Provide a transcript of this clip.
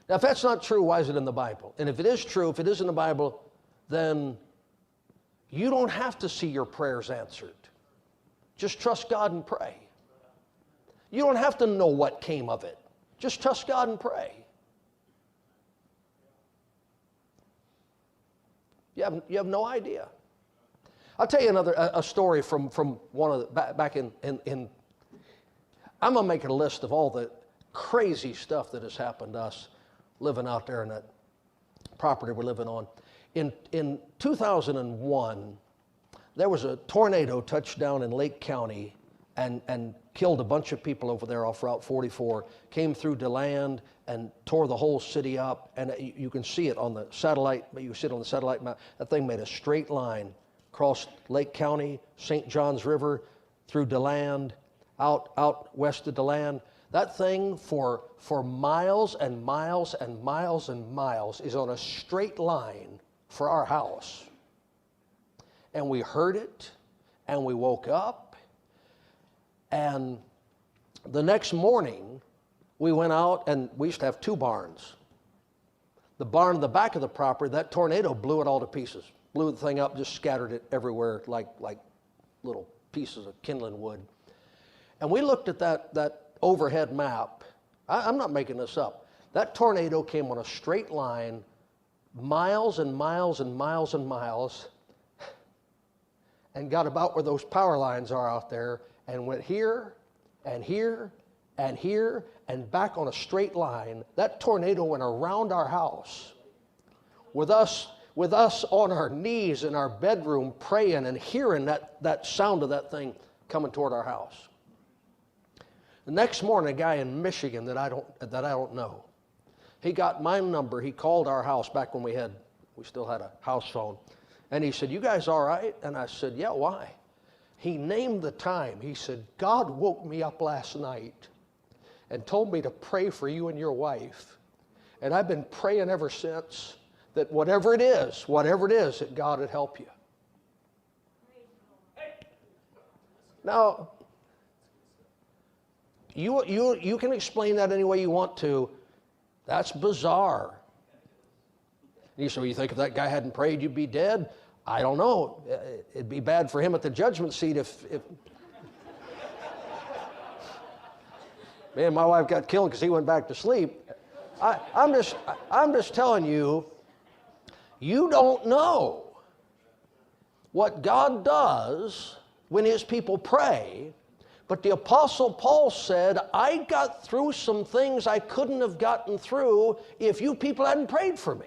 Now, if that's not true, why is it in the Bible? And if it is true, if it is in the Bible, then you don't have to see your prayers answered. Just trust God and pray. You don't have to know what came of it. Just trust God and pray. You have no idea. I'll tell you a story from one of the, back in I'm going to make a list of all the crazy stuff that has happened to us living out there in that property we're living on. In 2001, there was a tornado touched down in Lake County and killed a bunch of people over there off Route 44, came through DeLand and tore the whole city up. And you can see it on the satellite, you see it on the satellite map. That thing made a straight line across Lake County, St. Johns River, through DeLand, out west of DeLand. That thing for miles and miles and miles and miles is on a straight line for our house. And we heard it, and we woke up, and the next morning, we went out, and we used to have two barns. The barn in the back of the property, that tornado blew it all to pieces. Blew the thing up, just scattered it everywhere like little pieces of kindling wood. And we looked at that overhead map. I'm not making this up. That tornado came on a straight line, miles and miles and miles and miles, and got about where those power lines are out there, and went here and here and here and back on a straight line. That tornado went around our house with us on our knees in our bedroom praying and hearing that sound of that thing coming toward our house. The next morning, a guy in Michigan that I don't know, he got my number. He called our house back when we still had a house phone. And he said, "You guys all right?" And I said, "Yeah, why?" He named the time. He said, "God woke me up last night and told me to pray for you and your wife. And I've been praying ever since that whatever it is, that God would help you." Now, you can explain that any way you want to. That's bizarre. You say, well, you think if that guy hadn't prayed, you'd be dead? I don't know. It'd be bad for him at the judgment seat if man, my wife got killed because he went back to sleep. I'm just telling you, you don't know what God does when his people pray. But the Apostle Paul said, I got through some things I couldn't have gotten through if you people hadn't prayed for me.